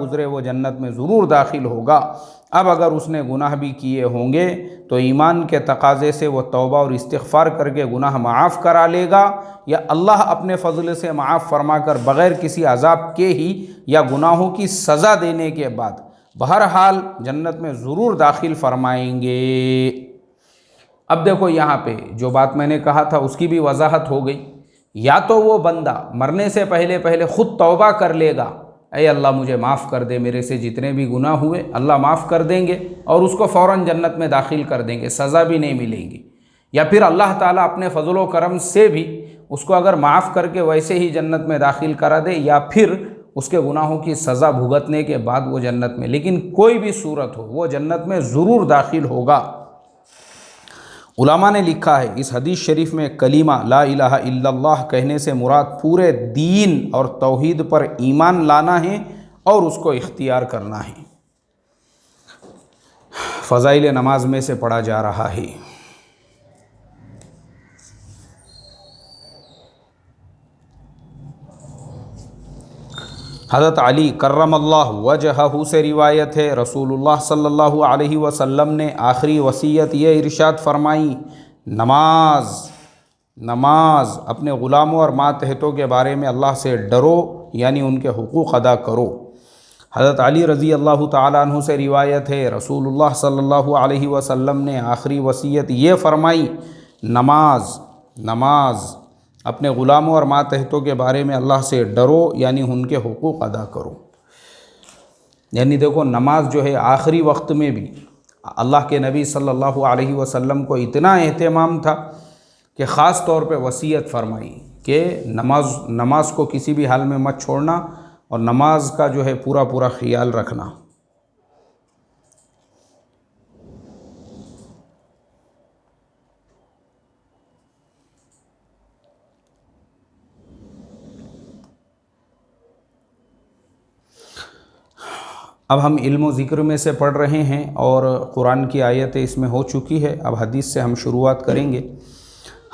گزرے وہ جنت میں ضرور داخل ہوگا۔ اب اگر اس نے گناہ بھی کیے ہوں گے تو ایمان کے تقاضے سے وہ توبہ اور استغفار کر کے گناہ معاف کرا لے گا، یا اللہ اپنے فضل سے معاف فرما کر بغیر کسی عذاب کے ہی یا گناہوں کی سزا دینے کے بعد بہرحال جنت میں ضرور داخل فرمائیں گے۔ اب دیکھو یہاں پہ جو بات میں نے کہا تھا اس کی بھی وضاحت ہو گئی۔ یا تو وہ بندہ مرنے سے پہلے خود توبہ کر لے گا، اے اللہ مجھے معاف کر دے، میرے سے جتنے بھی گناہ ہوئے اللہ معاف کر دیں گے اور اس کو فوراً جنت میں داخل کر دیں گے، سزا بھی نہیں ملے گی۔ یا پھر اللہ تعالیٰ اپنے فضل و کرم سے بھی اس کو اگر معاف کر کے ویسے ہی جنت میں داخل کرا دے، یا پھر اس کے گناہوں کی سزا بھگتنے کے بعد وہ جنت میں، لیکن کوئی بھی صورت ہو وہ جنت میں ضرور داخل ہوگا۔ علماء نے لکھا ہے اس حدیث شریف میں کلمہ لا الہ الا اللہ کہنے سے مراد پورے دین اور توحید پر ایمان لانا ہے اور اس کو اختیار کرنا ہے۔ فضائل نماز میں سے پڑھا جا رہا ہے۔ حضرت علی کرم اللہ وجہہ سے روایت ہے، رسول اللہ صلی اللہ علیہ وسلم نے آخری وصیت یہ ارشاد فرمائی، نماز اپنے غلاموں اور ماتحتوں کے بارے میں اللہ سے ڈرو، یعنی ان کے حقوق ادا کرو۔ حضرت علی رضی اللہ تعالیٰ عنہ سے روایت ہے، رسول اللہ صلی اللہ علیہ وسلم نے آخری وصیت یہ فرمائی، نماز اپنے غلاموں اور ماتحتوں کے بارے میں اللہ سے ڈرو، یعنی ان کے حقوق ادا کرو۔ یعنی دیکھو نماز جو ہے آخری وقت میں بھی اللہ کے نبی صلی اللہ علیہ وسلم کو اتنا اہتمام تھا کہ خاص طور پہ وصیت فرمائی کہ نماز کو کسی بھی حال میں مت چھوڑنا اور نماز کا جو ہے پورا خیال رکھنا۔ اب ہم علم و ذکر میں سے پڑھ رہے ہیں اور قرآن کی آیت اس میں ہو چکی ہے، اب حدیث سے ہم شروعات کریں گے۔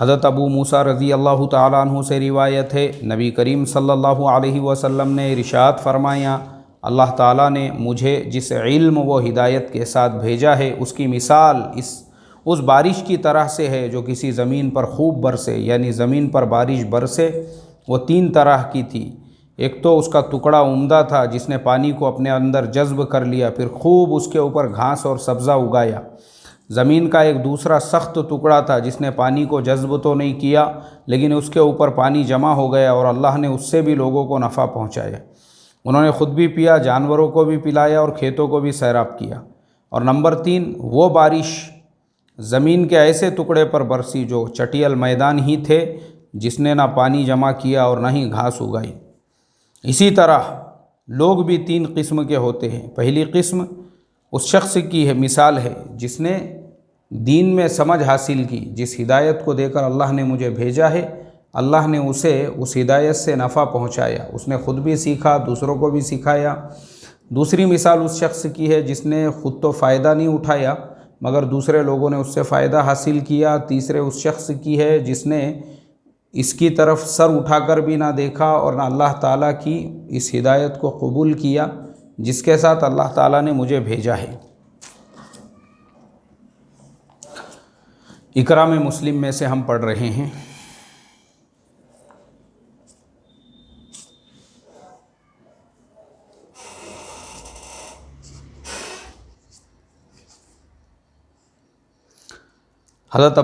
حضرت ابو موسیٰ رضی اللہ تعالیٰ عنہ سے روایت ہے، نبی کریم صلی اللہ علیہ وسلم نے ارشاد فرمایا، اللہ تعالیٰ نے مجھے جس علم و ہدایت کے ساتھ بھیجا ہے اس کی مثال اس بارش کی طرح سے ہے جو کسی زمین پر خوب برسے، یعنی زمین پر بارش برسے وہ 3 طرح کی تھی۔ ایک تو اس کا ٹکڑا عمدہ تھا جس نے پانی کو اپنے اندر جذب کر لیا، پھر خوب اس کے اوپر گھاس اور سبزہ اگایا۔ زمین کا ایک دوسرا سخت ٹکڑا تھا جس نے پانی کو جذب تو نہیں کیا لیکن اس کے اوپر پانی جمع ہو گیا اور اللہ نے اس سے بھی لوگوں کو نفع پہنچایا، انہوں نے خود بھی پیا، جانوروں کو بھی پلایا اور کھیتوں کو بھی سیراب کیا۔ اور نمبر 3 وہ بارش زمین کے ایسے ٹکڑے پر برسی جو چٹیل میدان ہی تھے، جس نے نہ پانی جمع کیا اور نہ ہی گھاس اگائی۔ اسی طرح لوگ بھی 3 قسم کے ہوتے ہیں۔ پہلی قسم اس شخص کی ہے مثال ہے جس نے دین میں سمجھ حاصل کی، جس ہدایت کو دے کر اللہ نے مجھے بھیجا ہے اللہ نے اسے اس ہدایت سے نفع پہنچایا، اس نے خود بھی سیکھا، دوسروں کو بھی سکھایا۔ دوسری مثال اس شخص کی ہے جس نے خود تو فائدہ نہیں اٹھایا مگر دوسرے لوگوں نے اس سے فائدہ حاصل کیا۔ تیسرے اس شخص کی ہے جس نے اس کی طرف سر اٹھا کر بھی نہ دیکھا اور نہ اللہ تعالیٰ کی اس ہدایت کو قبول کیا جس کے ساتھ اللہ تعالیٰ نے مجھے بھیجا ہے۔ اقرا میں مسلم میں سے ہم پڑھ رہے ہیں۔ حضرت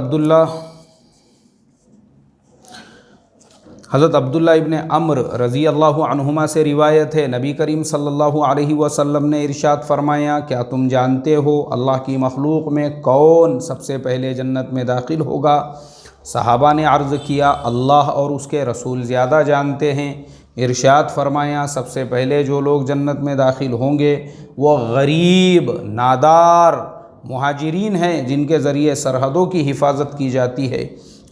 عبداللہ ابن عمر رضی اللہ عنہما سے روایت ہے، نبی کریم صلی اللہ علیہ وسلم نے ارشاد فرمایا، کیا تم جانتے ہو اللہ کی مخلوق میں کون سب سے پہلے جنت میں داخل ہوگا؟ صحابہ نے عرض کیا، اللہ اور اس کے رسول زیادہ جانتے ہیں۔ ارشاد فرمایا، سب سے پہلے جو لوگ جنت میں داخل ہوں گے وہ غریب، نادار مہاجرین ہیں جن کے ذریعے سرحدوں کی حفاظت کی جاتی ہے،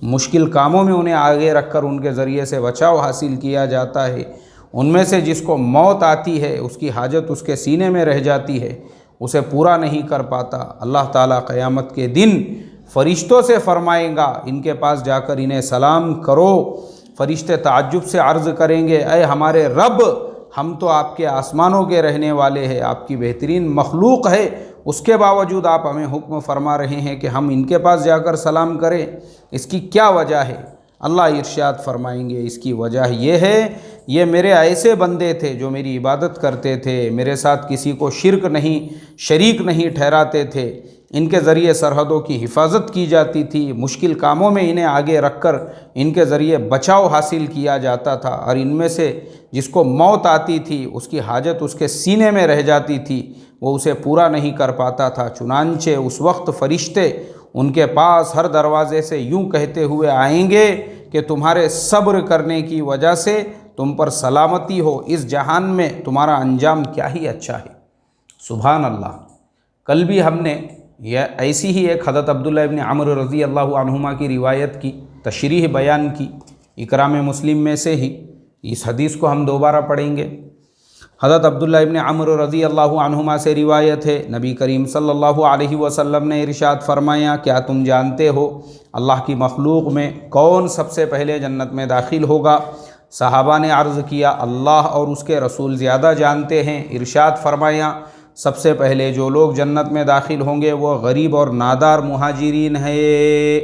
مشکل کاموں میں انہیں آگے رکھ کر ان کے ذریعے سے بچاؤ حاصل کیا جاتا ہے۔ ان میں سے جس کو موت آتی ہے اس کی حاجت اس کے سینے میں رہ جاتی ہے، اسے پورا نہیں کر پاتا، اللہ تعالیٰ قیامت کے دن فرشتوں سے فرمائے گا ان کے پاس جا کر انہیں سلام کرو۔ فرشتے تعجب سے عرض کریں گے، اے ہمارے رب، ہم تو آپ کے آسمانوں کے رہنے والے ہیں، آپ کی بہترین مخلوق ہے، اس کے باوجود آپ ہمیں حکم فرما رہے ہیں کہ ہم ان کے پاس جا کر سلام کریں، اس کی کیا وجہ ہے؟ اللہ ارشاد فرمائیں گے اس کی وجہ یہ ہے، یہ میرے ایسے بندے تھے جو میری عبادت کرتے تھے، میرے ساتھ کسی کو شریک نہیں ٹھہراتے تھے، ان کے ذریعے سرحدوں کی حفاظت کی جاتی تھی، مشکل کاموں میں انہیں آگے رکھ کر ان کے ذریعے بچاؤ حاصل کیا جاتا تھا، اور ان میں سے جس کو موت آتی تھی اس کی حاجت اس کے سینے میں رہ جاتی تھی، وہ اسے پورا نہیں کر پاتا تھا۔ چنانچہ اس وقت فرشتے ان کے پاس ہر دروازے سے یوں کہتے ہوئے آئیں گے کہ تمہارے صبر کرنے کی وجہ سے تم پر سلامتی ہو، اس جہان میں تمہارا انجام کیا ہی اچھا ہے۔ سبحان اللہ۔ کل بھی ہم نے یہ ایسی ہی ایک حضرت عبداللہ ابن عمرو رضی اللہ عنہما کی روایت کی تشریح بیان کی، اکرام مسلم میں سے ہی، اس حدیث کو ہم دوبارہ پڑھیں گے۔ حضرت عبداللہ ابن عمرو رضی اللہ عنہما سے روایت ہے، نبی کریم صلی اللہ علیہ وسلم نے ارشاد فرمایا، کیا تم جانتے ہو اللہ کی مخلوق میں کون سب سے پہلے جنت میں داخل ہوگا؟ صحابہ نے عرض کیا، اللہ اور اس کے رسول زیادہ جانتے ہیں۔ ارشاد فرمایا، سب سے پہلے جو لوگ جنت میں داخل ہوں گے وہ غریب اور نادار مہاجرین ہیں،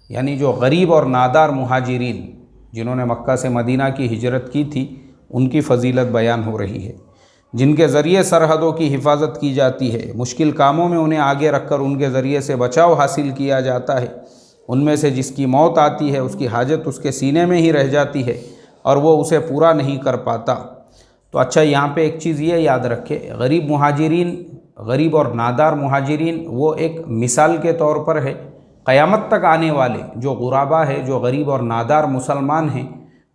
یعنی جو غریب اور نادار مہاجرین جنہوں نے مکہ سے مدینہ کی ہجرت کی تھی، ان کی فضیلت بیان ہو رہی ہے، جن کے ذریعے سرحدوں کی حفاظت کی جاتی ہے، مشکل کاموں میں انہیں آگے رکھ کر ان کے ذریعے سے بچاؤ حاصل کیا جاتا ہے، ان میں سے جس کی موت آتی ہے اس کی حاجت اس کے سینے میں ہی رہ جاتی ہے اور وہ اسے پورا نہیں کر پاتا۔ تو اچھا، یہاں پہ ایک چیز یہ یاد رکھے، غریب اور نادار مہاجرین وہ ایک مثال کے طور پر ہے، قیامت تک آنے والے جو غربا ہے، جو غریب اور نادار مسلمان ہیں،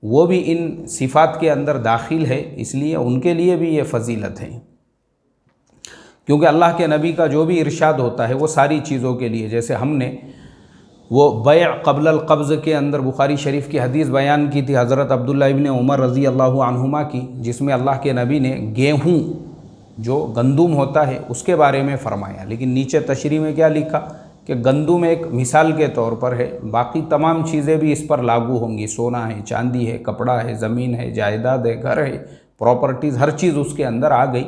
وہ بھی ان صفات کے اندر داخل ہے، اس لیے ان کے لیے بھی یہ فضیلت ہے، کیونکہ اللہ کے نبی کا جو بھی ارشاد ہوتا ہے وہ ساری چیزوں کے لیے، جیسے ہم نے وہ بیع قبل القبض کے اندر بخاری شریف کی حدیث بیان کی تھی حضرت عبداللہ ابن عمر رضی اللہ عنہما کی، جس میں اللہ کے نبی نے گیہوں جو گندم ہوتا ہے اس کے بارے میں فرمایا، لیکن نیچے تشریح میں کیا لکھا کہ گندم ایک مثال کے طور پر ہے، باقی تمام چیزیں بھی اس پر لاگو ہوں گی، سونا ہے، چاندی ہے، کپڑا ہے، زمین ہے، جائیداد ہے، گھر ہے، پراپرٹیز، ہر چیز اس کے اندر آ گئی،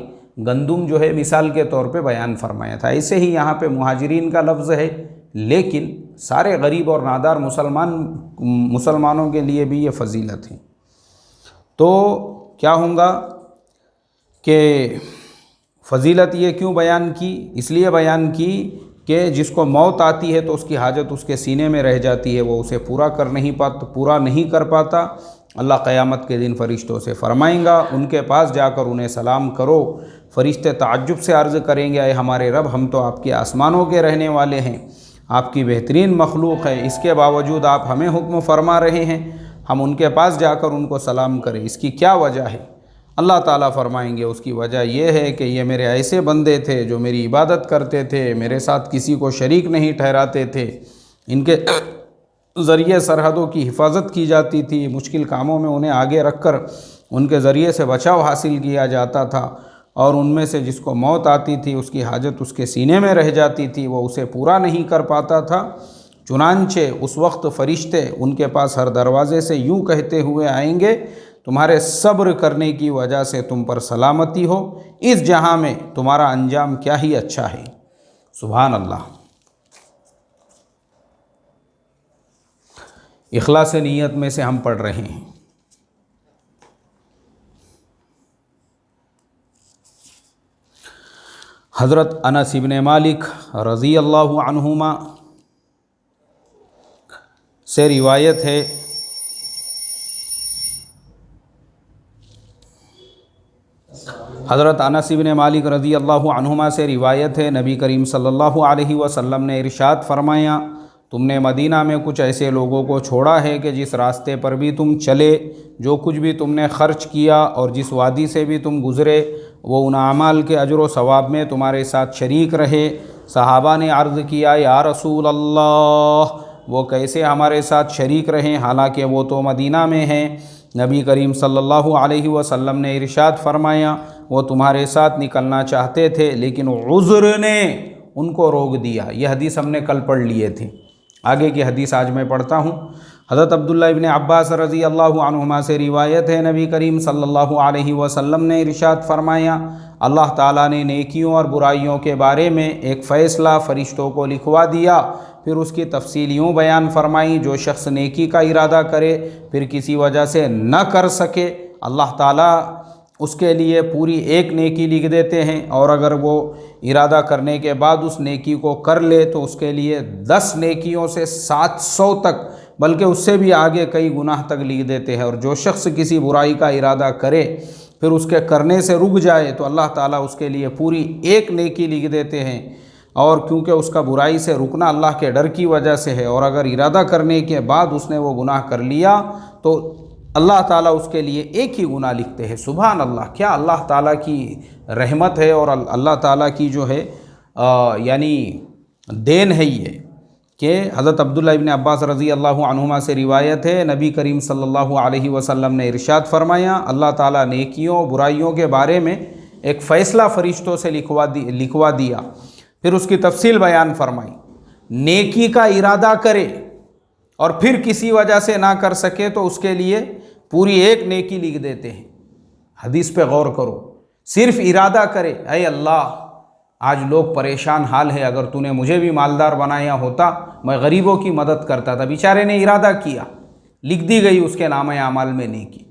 گندم جو ہے مثال کے طور پہ بیان فرمایا تھا۔ ایسے ہی یہاں پہ مہاجرین کا لفظ ہے، لیکن سارے غریب اور نادار مسلمانوں کے لیے بھی یہ فضیلت ہے۔ تو کیا ہوں گا کہ فضیلت یہ کیوں بیان کی؟ اس لیے بیان کی کہ جس کو موت آتی ہے تو اس کی حاجت اس کے سینے میں رہ جاتی ہے، وہ اسے پورا نہیں کر پاتا۔ اللہ قیامت کے دن فرشتوں سے فرمائیں گا، ان کے پاس جا کر انہیں سلام کرو۔ فرشتے تعجب سے عرض کریں گے، اے ہمارے رب، ہم تو آپ کے آسمانوں کے رہنے والے ہیں، آپ کی بہترین مخلوق ہے، اس کے باوجود آپ ہمیں حکم فرما رہے ہیں ہم ان کے پاس جا کر ان کو سلام کریں، اس کی کیا وجہ ہے؟ اللہ تعالیٰ فرمائیں گے اس کی وجہ یہ ہے کہ یہ میرے ایسے بندے تھے جو میری عبادت کرتے تھے، میرے ساتھ کسی کو شریک نہیں ٹھہراتے تھے، ان کے ذریعے سرحدوں کی حفاظت کی جاتی تھی، مشکل کاموں میں انہیں آگے رکھ کر ان کے ذریعے سے بچاؤ حاصل کیا جاتا تھا، اور ان میں سے جس کو موت آتی تھی اس کی حاجت اس کے سینے میں رہ جاتی تھی، وہ اسے پورا نہیں کر پاتا تھا۔ چنانچہ اس وقت فرشتے ان کے پاس ہر دروازے سے یوں کہتے ہوئے آئیں گے، تمہارے صبر کرنے کی وجہ سے تم پر سلامتی ہو، اس جہاں میں تمہارا انجام کیا ہی اچھا ہے۔ سبحان اللہ۔ اخلاص نیت میں سے ہم پڑھ رہے ہیں۔ حضرت انس بن مالک رضی اللہ عنہما سے روایت ہے، حضرت انس بن مالک رضی اللہ عنہما سے روایت ہے، نبی کریم صلی اللہ علیہ وسلم نے ارشاد فرمایا، تم نے مدینہ میں کچھ ایسے لوگوں کو چھوڑا ہے کہ جس راستے پر بھی تم چلے، جو کچھ بھی تم نے خرچ کیا اور جس وادی سے بھی تم گزرے، وہ ان اعمال کے اجر و ثواب میں تمہارے ساتھ شریک رہے۔ صحابہ نے عرض کیا، یا رسول اللہ، وہ کیسے ہمارے ساتھ شریک رہیں حالانکہ وہ تو مدینہ میں ہیں؟ نبی کریم صلی اللہ علیہ وسلم نے ارشاد فرمایا، وہ تمہارے ساتھ نکلنا چاہتے تھے لیکن عذر نے ان کو روک دیا۔ یہ حدیث ہم نے کل پڑھ لیے تھے، آگے کی حدیث آج میں پڑھتا ہوں۔ حضرت عبداللہ ابن عباس رضی اللہ عنہما سے روایت ہے، نبی کریم صلی اللہ علیہ وسلم نے ارشاد فرمایا، اللہ تعالیٰ نے نیکیوں اور برائیوں کے بارے میں ایک فیصلہ فرشتوں کو لکھوا دیا، پھر اس کی تفصیل یوں بیان فرمائی، جو شخص نیکی کا ارادہ کرے پھر کسی وجہ سے نہ کر سکے، اللہ تعالیٰ اس کے لیے پوری ایک نیکی لکھ دیتے ہیں، اور اگر وہ ارادہ کرنے کے بعد اس نیکی کو کر لے تو اس کے لیے 10 نیکیوں سے 700 تک، بلکہ اس سے بھی آگے کئی گناہ تک لکھ دیتے ہیں۔ اور جو شخص کسی برائی کا ارادہ کرے پھر اس کے کرنے سے رک جائے تو اللہ تعالیٰ اس کے لیے پوری ایک نیکی لکھ دیتے ہیں، اور کیونکہ اس کا برائی سے رکنا اللہ کے ڈر کی وجہ سے ہے، اور اگر ارادہ کرنے کے بعد اس نے وہ گناہ کر لیا تو اللہ تعالیٰ اس کے لیے ایک ہی گناہ لکھتے ہیں۔ سبحان اللہ، کیا اللہ تعالیٰ کی رحمت ہے اور اللہ تعالیٰ کی جو ہے یعنی دین ہے یہ، کہ حضرت عبداللہ ابن عباس رضی اللہ عنہما سے روایت ہے، نبی کریم صلی اللہ علیہ وسلم نے ارشاد فرمایا، اللہ تعالیٰ نیکیوں برائیوں کے بارے میں ایک فیصلہ فرشتوں سے لکھوا دیا، پھر اس کی تفصیل بیان فرمائی، نیکی کا ارادہ کرے اور پھر کسی وجہ سے نہ کر سکے تو اس کے لیے پوری ایک نیکی لکھ دیتے ہیں۔ حدیث پہ غور کرو، صرف ارادہ کرے، اے اللہ آج لوگ پریشان حال ہے، اگر تو نے مجھے بھی مالدار بنایا ہوتا میں غریبوں کی مدد کرتا تھا، بیچارے نے ارادہ کیا، لکھ دی گئی اس کے نامہ اعمال میں نیکی۔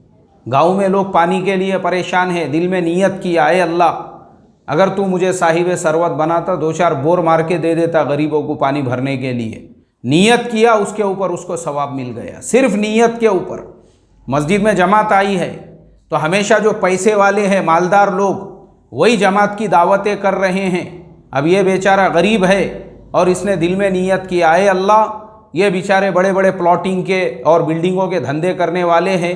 گاؤں میں لوگ پانی کے لیے پریشان ہیں، دل میں نیت کیا، اے اللہ اگر تو مجھے صاحب ثروت بناتا 2-4 بور مار کے دے دیتا غریبوں کو پانی بھرنے کے لیے، نیت کیا، اس کے اوپر اس کو ثواب مل گیا، صرف نیت کے اوپر۔ مسجد میں جماعت آئی ہے تو ہمیشہ جو پیسے والے ہیں مالدار لوگ وہی جماعت کی دعوتیں کر رہے ہیں، اب یہ بیچارہ غریب ہے اور اس نے دل میں نیت کیا، اے اللہ یہ بیچارے بڑے بڑے پلاٹنگ کے اور بلڈنگوں کے دھندے کرنے والے ہیں،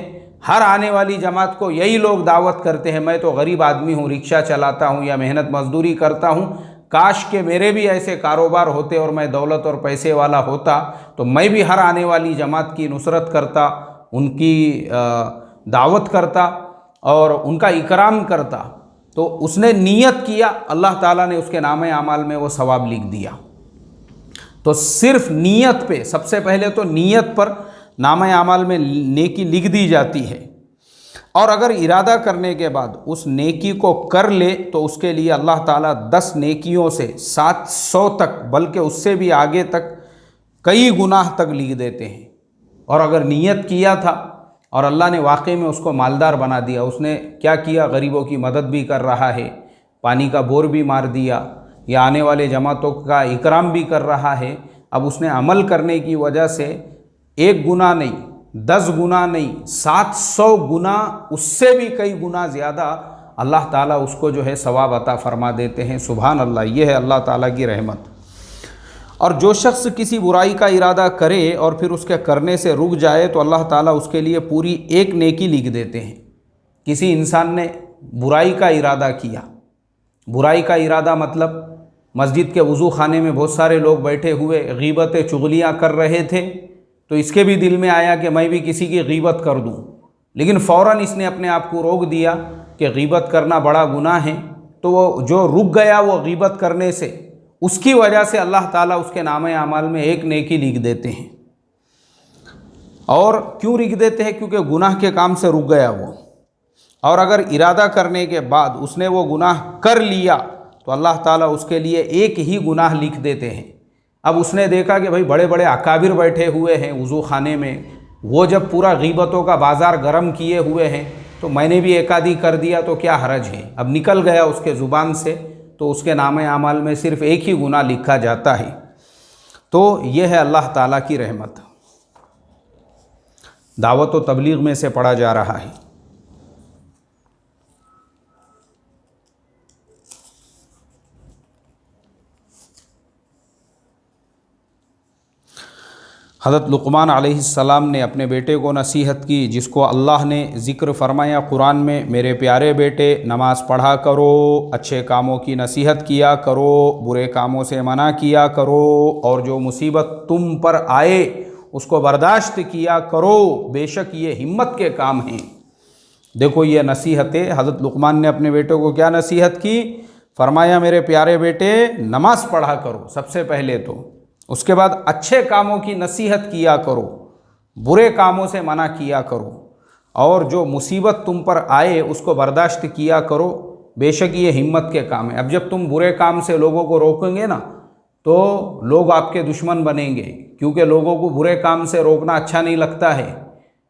ہر آنے والی جماعت کو یہی لوگ دعوت کرتے ہیں، میں تو غریب آدمی ہوں، رکشہ چلاتا ہوں یا محنت مزدوری کرتا ہوں، کاش کہ میرے بھی ایسے کاروبار ہوتے اور میں دولت اور پیسے والا ہوتا تو میں بھی ہر آنے والی جماعت کی نصرت کرتا، ان کی دعوت کرتا اور ان کا اکرام کرتا۔ تو اس نے نیت کیا، اللہ تعالیٰ نے اس کے نامہ اعمال میں وہ ثواب لکھ دیا۔ تو صرف نیت پہ، سب سے پہلے تو نیت پر نامہ اعمال میں نیکی لکھ دی جاتی ہے، اور اگر ارادہ کرنے کے بعد اس نیکی کو کر لے تو اس کے لیے اللہ تعالیٰ 10 نیکیوں سے 700 تک، بلکہ اس سے بھی آگے تک کئی گناہ تک لکھ دیتے ہیں۔ اور اگر نیت کیا تھا اور اللہ نے واقعی میں اس کو مالدار بنا دیا، اس نے کیا کیا، غریبوں کی مدد بھی کر رہا ہے، پانی کا بور بھی مار دیا، یا آنے والے جماعتوں کا اکرام بھی کر رہا ہے، اب اس نے عمل کرنے کی وجہ سے ایک گناہ نہیں، 10 گناہ نہیں، 700 گناہ، اس سے بھی کئی گناہ زیادہ اللہ تعالیٰ اس کو جو ہے ثواب عطا فرما دیتے ہیں۔ سبحان اللہ، یہ ہے اللہ تعالیٰ کی رحمت۔ اور جو شخص کسی برائی کا ارادہ کرے اور پھر اس کے کرنے سے رک جائے تو اللہ تعالیٰ اس کے لیے پوری ایک نیکی لکھ دیتے ہیں۔ کسی انسان نے برائی کا ارادہ کیا، برائی کا ارادہ مطلب مسجد کے وضو خانے میں بہت سارے لوگ بیٹھے ہوئے غیبتیں چغلیاں کر رہے تھے، تو اس کے بھی دل میں آیا کہ میں بھی کسی کی غیبت کر دوں، لیکن فوراً اس نے اپنے آپ کو روک دیا کہ غیبت کرنا بڑا گناہ ہے، تو وہ جو رک گیا وہ غیبت کرنے سے، اس کی وجہ سے اللہ تعالیٰ اس کے نامہ اعمال میں ایک نیکی لکھ دیتے ہیں۔ اور کیوں لکھ دیتے ہیں؟ کیونکہ گناہ کے کام سے رک گیا وہ، اور اگر ارادہ کرنے کے بعد اس نے وہ گناہ کر لیا تو اللہ تعالیٰ اس کے لیے ایک ہی گناہ لکھ دیتے ہیں۔ اب اس نے دیکھا کہ بھائی بڑے بڑے اکابر بیٹھے ہوئے ہیں وضو خانے میں، وہ جب پورا غیبتوں کا بازار گرم کیے ہوئے ہیں تو میں نے بھی ایک آدھی کر دیا تو کیا حرج ہے، اب نکل گیا اس کے زبان سے، تو اس کے نامہ اعمال میں صرف ایک ہی گناہ لکھا جاتا ہے۔ تو یہ ہے اللہ تعالیٰ کی رحمت، دعوت و تبلیغ میں سے پڑھا جا رہا ہے۔ حضرت لقمان علیہ السلام نے اپنے بیٹے کو نصیحت کی، جس کو اللہ نے ذکر فرمایا قرآن میں، میرے پیارے بیٹے نماز پڑھا کرو، اچھے کاموں کی نصیحت کیا کرو، برے کاموں سے منع کیا کرو، اور جو مصیبت تم پر آئے اس کو برداشت کیا کرو، بے شک یہ ہمت کے کام ہیں۔ دیکھو یہ نصیحتیں حضرت لقمان نے اپنے بیٹے کو کیا نصیحت کی، فرمایا میرے پیارے بیٹے نماز پڑھا کرو سب سے پہلے تو، اس کے بعد اچھے کاموں کی نصیحت کیا کرو، برے کاموں سے منع کیا کرو، اور جو مصیبت تم پر آئے اس کو برداشت کیا کرو، بے شک یہ ہمت کے کام ہے۔ اب جب تم برے کام سے لوگوں کو روکیں گے نا تو لوگ آپ کے دشمن بنیں گے، کیونکہ لوگوں کو برے کام سے روکنا اچھا نہیں لگتا ہے۔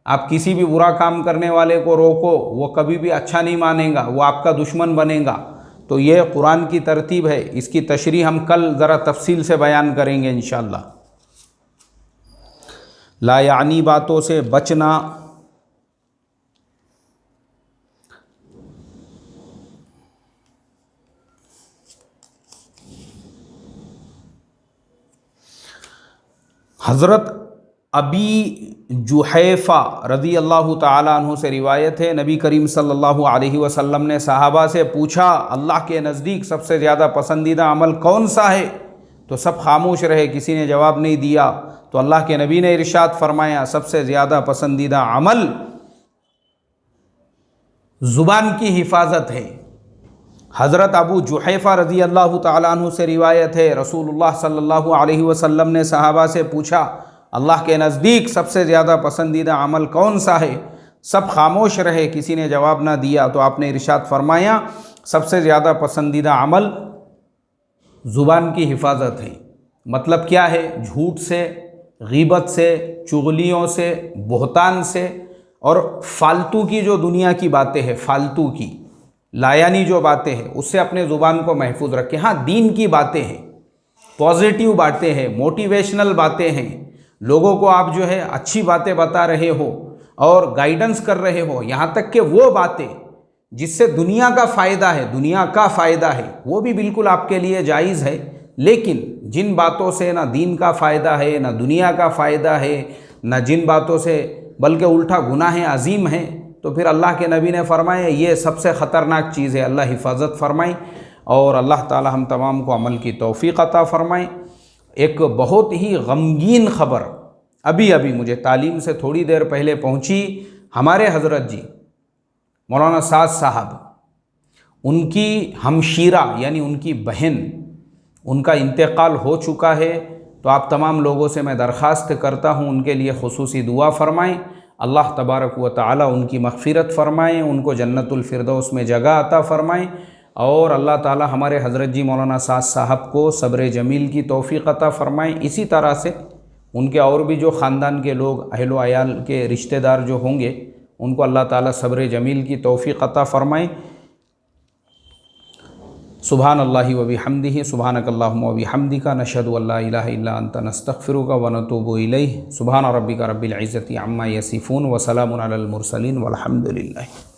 آپ کسی بھی برا کام کرنے والے کو روکو، وہ کبھی بھی اچھا نہیں مانے گا، وہ آپ کا دشمن بنے گا۔ تو یہ قرآن کی ترتیب ہے، اس کی تشریح ہم کل ذرا تفصیل سے بیان کریں گے انشاءاللہ۔ لا یعنی باتوں سے بچنا، حضرت ابی جحیفہ رضی اللہ تعالیٰ عنہ سے روایت ہے، نبی کریم صلی اللہ علیہ وسلم نے صحابہ سے پوچھا اللہ کے نزدیک سب سے زیادہ پسندیدہ عمل کون سا ہے؟ تو سب خاموش رہے، کسی نے جواب نہیں دیا۔ تو اللہ کے نبی نے ارشاد فرمایا سب سے زیادہ پسندیدہ عمل زبان کی حفاظت ہے۔ حضرت ابو جحیفہ رضی اللہ تعالیٰ عنہ سے روایت ہے، رسول اللہ صلی اللہ علیہ وسلم نے صحابہ سے پوچھا اللہ کے نزدیک سب سے زیادہ پسندیدہ عمل کون سا ہے؟ سب خاموش رہے، کسی نے جواب نہ دیا۔ تو آپ نے ارشاد فرمایا سب سے زیادہ پسندیدہ عمل زبان کی حفاظت ہے۔ مطلب کیا ہے؟ جھوٹ سے، غیبت سے، چغلیوں سے، بہتان سے، اور فالتو کی جو دنیا کی باتیں ہیں، فالتو کی لایانی جو باتیں ہیں، اس سے اپنے زبان کو محفوظ رکھیں۔ ہاں دین کی باتیں ہیں، پازیٹیو باتیں ہیں، موٹیویشنل باتیں ہیں، لوگوں کو آپ جو ہے اچھی باتیں بتا رہے ہو اور گائیڈنس کر رہے ہو، یہاں تک کہ وہ باتیں جس سے دنیا کا فائدہ ہے، دنیا کا فائدہ ہے، وہ بھی بالکل آپ کے لیے جائز ہے۔ لیکن جن باتوں سے نہ دین کا فائدہ ہے، نہ دنیا کا فائدہ ہے، نہ جن باتوں سے بلکہ الٹا گناہ عظیم ہے، تو پھر اللہ کے نبی نے فرمایا یہ سب سے خطرناک چیز ہے۔ اللہ حفاظت فرمائیں اور اللہ تعالی ہم تمام کو عمل کی توفیق عطا فرمائیں۔ ایک بہت ہی غمگین خبر ابھی مجھے تعلیم سے تھوڑی دیر پہلے پہنچی۔ ہمارے حضرت جی مولانا سعد صاحب، ان کی ہمشیرہ یعنی ان کی بہن، ان کا انتقال ہو چکا ہے۔ تو آپ تمام لوگوں سے میں درخواست کرتا ہوں ان کے لیے خصوصی دعا فرمائیں، اللہ تبارک و تعالی ان کی مغفرت فرمائیں، ان کو جنت الفردوس میں جگہ عطا فرمائیں، اور اللہ تعالی ہمارے حضرت جی مولانا سعد صاحب کو صبر جمیل کی توفیق عطا فرمائیں۔ اسی طرح سے ان کے اور بھی جو خاندان کے لوگ، اہل و عیال کے رشتہ دار جو ہوں گے، ان کو اللہ تعالی صبر جمیل کی توفیق عطا فرمائیں۔ سبحان اللہ و بحمدہ، سبحانک اللہم و بحمدک، نشہد ان لا الہ الا انت، نستغفرک و نتوب الیہ۔ سبحان ربک رب العزۃ عما یصفون، وسلام علی المرسلین، والحمد للہ۔